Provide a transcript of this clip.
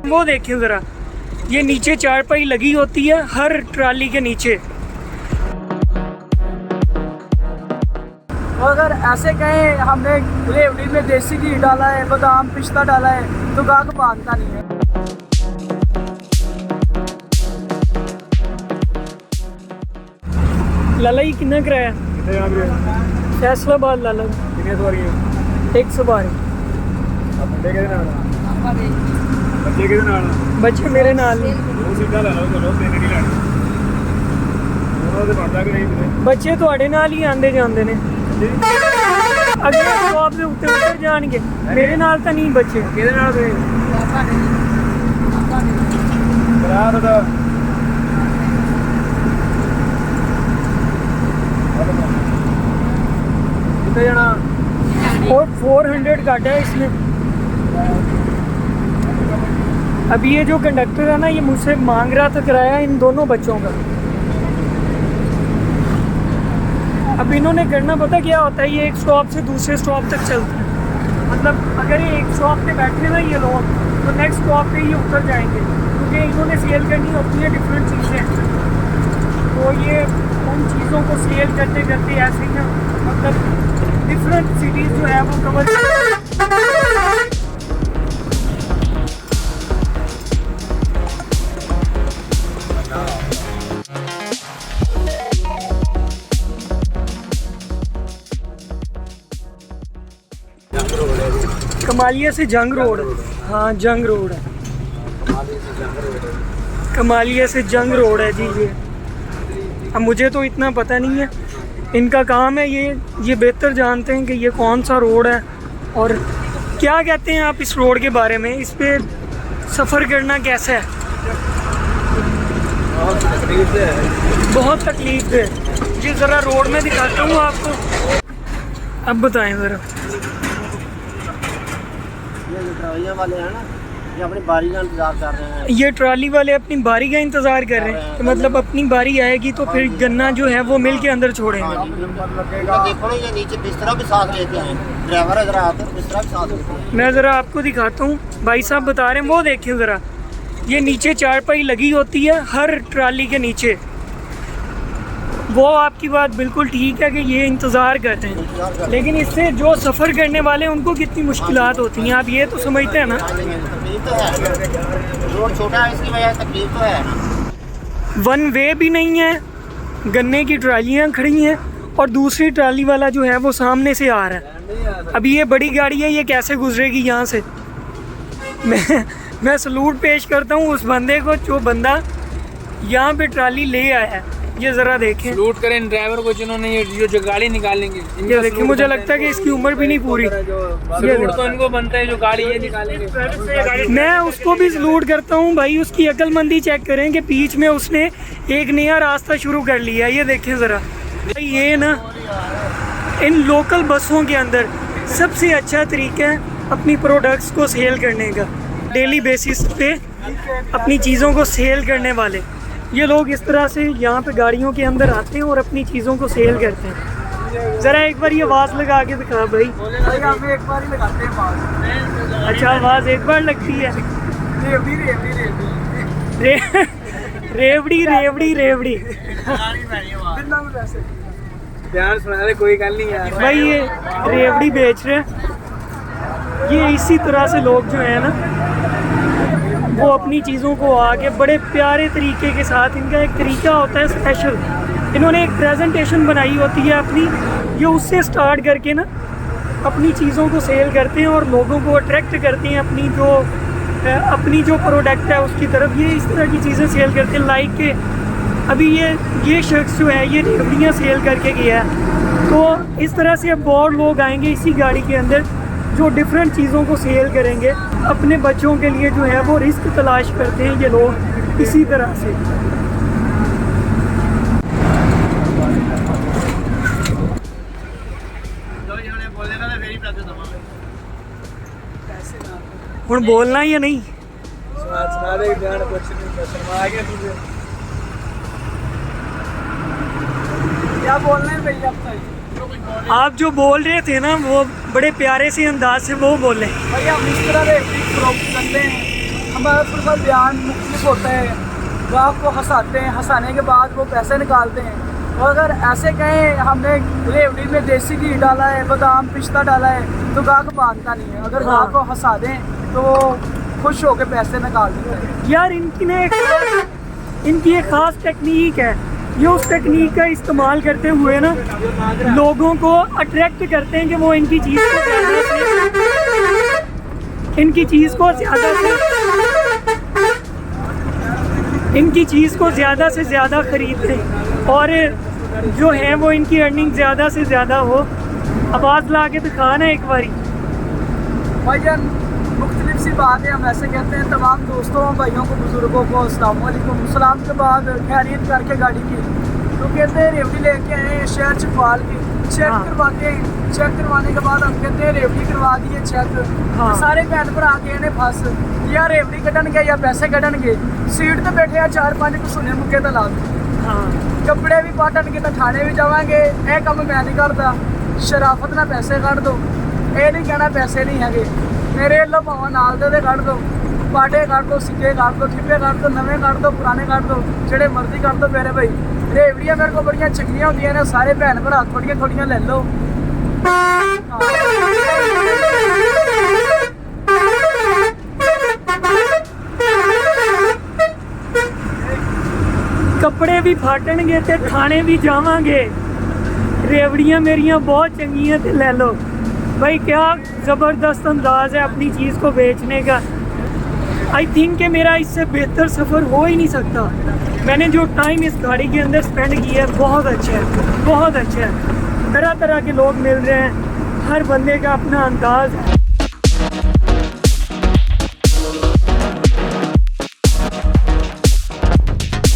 वो देखिए ज़रा, ये नीचे चारपाई लगी होती है हर ट्राली के नीचे। अगर ऐसे कहें हमने रेवड़ी में देसी घी डाला है, बादाम पिस्ता डाला है, तो गाहक मानता नहीं है। लाला जी कितना किराया? फैसलाबाद लाला एक सवारी। बच्चे मेरे नाल बच्चे थोड़े नाल ही आंदे जांदे ने। अगले स्टॉप से उत्ते उतर जाएंगे, मेरे नाल तो नहीं बच्चे। किहदे नाल गए? कितने जाना? और 400 काटा है इसने। अब ये जो कंडक्टर है ना, ये मुझसे मांग रहा था किराया इन दोनों बच्चों का। अब इन्होंने करना पता क्या होता है, ये एक स्टॉप से दूसरे स्टॉप तक चलते हैं। मतलब अगर ये एक स्टॉप पे बैठे ना ये लोग, तो नेक्स्ट स्टॉप पे ये उतर जाएंगे, क्योंकि इन्होंने सेल करनी होती है डिफरेंट चीज़ें। तो ये उन चीज़ों को सेल करते करते ऐसे ही ना, मतलब डिफरेंट सिटीज़ जो है वो कवर कमालिया से जंग रोड। हाँ जंग रोड है, कमालिया से जंग रोड है जी ये। अब मुझे तो इतना पता नहीं है, इनका काम है ये बेहतर जानते हैं कि ये कौन सा रोड है और क्या कहते हैं आप इस रोड के बारे में, इस पे सफ़र करना कैसा है। बहुत तकलीफ है जी। ज़रा रोड में दिखाता हूँ आपको, अब बताएं ज़रा। ये वाले हैं ना, ये अपनी बारी का इंतजार कर रहे हैं। ये ट्राली वाले अपनी बारी का इंतज़ार कर रहे हैं, तो मतलब अपनी बारी आएगी तो फिर गन्ना जो है वो मिल के अंदर छोड़ेंगे। देखो ना, ये नीचे बिस्तरा भी साथ लेते हैं, ड्राइवर इधर आते हैं बिस्तरा भी साथ लेते हैं। मैं ज़रा आपको दिखाता हूँ, भाई साहब बता रहे हैं, वो देखिए ज़रा, ये नीचे चारपाई लगी होती है हर ट्राली के नीचे। वो आपकी बात बिल्कुल ठीक है कि ये इंतज़ार करते हैं, लेकिन इससे जो सफ़र करने वाले उनको कितनी मुश्किलात होती हैं, आप ये तो समझते हैं ना। रोड छोटा है इसकी वजह से तकलीफ तो है ना। वन वे भी नहीं है, गन्ने की ट्रालियाँ खड़ी हैं और दूसरी ट्राली वाला जो है वो सामने से आ रहा है। अभी ये बड़ी गाड़ी है, ये कैसे गुजरेगी यहाँ से। मैं सलूट पेश करता हूँ उस बंदे को जो बंदा यहाँ पे ट्राली ले आया है। ये ज़रा देखें, सलूट करें ड्राइवर को जिन्होंने ये जो गाड़ी निकालेंगे। ये देखिए, मुझे लगता है कि इसकी उम्र भी नहीं पूरी। सलूट तो इनको बनता है जो गाड़ी ये निकालेंगे। मैं उसको भी सलूट करता हूँ भाई, उसकी अक्लमंदी चेक करें कि बीच में उसने एक नया रास्ता शुरू कर लिया। ये देखें ज़रा, ये ना इन लोकल बसों के अंदर सबसे अच्छा तरीका है अपनी प्रोडक्ट्स को सेल करने का। डेली बेसिस पे अपनी चीज़ों को सेल करने वाले ये लोग इस तरह से यहाँ पे गाड़ियों के अंदर आते हैं और अपनी चीज़ों को सेल करते हैं। ज़रा एक बार ये आवाज़ लगा के दिखा भाई। हमें एक बार ही लगाते हैं आवाज़। अच्छा, आवाज़ एक बार लगती है। रेवड़ी रेवड़ी रेवड़ी। ध्यान सुना दे, कोई गल नहीं यार भाई ये रेवड़ी बेच रहे हैं। ये इसी तरह से लोग जो है ना वो अपनी चीज़ों को आके बड़े प्यारे तरीके के साथ, इनका एक तरीका होता है स्पेशल, इन्होंने एक प्रेजेंटेशन बनाई होती है अपनी, ये उससे स्टार्ट करके ना अपनी चीज़ों को सेल करते हैं और लोगों को अट्रैक्ट करते हैं अपनी जो प्रोडक्ट है उसकी तरफ। ये इस तरह की चीज़ें सेल करते हैं, लाइक के अभी ये शख्स जो है ये रेवड़ियाँ सेल करके गया है। तो इस तरह से अब और लोग आएंगे इसी गाड़ी के अंदर जो डिफरेंट चीज़ों को सेल करेंगे। अपने बच्चों के लिए जो है वो रिस्क तलाश करते हैं ये लोग इसी तरह से। हुण बोलना या नहीं? सुना दे, ध्यान कुछ नहीं, शर्मा गया तुझे। क्या बोलना है भैया? आप जो बोल रहे थे ना वो बड़े प्यारे से अंदाज से वो बोले। भैया हम इस तरह करते हैं हमारा पूरा बयान मुख्तलिफ होता है। गाहक को हंसाते हैं, हंसाने के बाद वो पैसे निकालते हैं। और अगर ऐसे कहें हमने रेवड़ी में देसी घी डाला है, बादाम पिस्ता डाला है, तो गाहक मानता नहीं है। अगर गाहक को हंसा दें तो वो खुश होकर पैसे निकाल देते हैं। यार इनकी एक ख़ास टेक्निक है। ये उस टेक्निक का इस्तेमाल करते हुए ना लोगों को अट्रैक्ट करते हैं कि वो इनकी चीज़ को ज़्यादा से ज़्यादा खरीदें और जो है वो इनकी अर्निंग ज़्यादा से ज़्यादा हो। आवाज़ ला के दिखाना एक बारी। भाईजान मुख्तलिफ सी बात है, हम ऐसे कहते हैं तमाम दोस्तों भाइयों को बुज़ुर्गों को अस्सलाम वालेकुम। सलाम के बाद खैरियत करके गाड़ी की तो कहते हैं रेवड़ी लेके आए हैं शहर चपाल की, चेक करवाते हैं। चेक करवाने के बाद हम कहते हैं रेवड़ी करवा दिए चेक। सारे भैन भरा गए ने फस या रेवड़ी कटन या पैसे कटन सीट तो बैठे हैं 4-5 सुने मुक्के तो ला कपड़े भी पाटन के तो थाने भी जावांगे। यह काम मैं नहीं करता, शराफत ना पैसे कट दो, ये नहीं कहना पैसे नहीं है मेरे लो भाव नाल दे कट दो, पाटे कट दो, सिक्के कट दो, ठिप्पे कट दो, नवे कट दो, पुराने कट दो, जेडे मर्जी कट दो मेरे भाई। रेवड़ियाँ मेरे को बड़िया चंगियां होंदियां ने, सारे भैन भरा थोड़ियां थोड़ियां ले लो। कपड़े भी फाटणगे ते थाने भी जावांगे। रेवड़ियाँ मेरियां बहुत चंगियां ते ले लो भाई। क्या ज़बरदस्त अंदाज है अपनी चीज़ को बेचने का। आई थिंक कि मेरा इससे बेहतर सफ़र हो ही नहीं सकता। मैंने जो टाइम इस गाड़ी के अंदर स्पेंड किया है बहुत अच्छा है, बहुत अच्छा है। तरह तरह के लोग मिल रहे हैं, हर बंदे का अपना अंदाज़ है।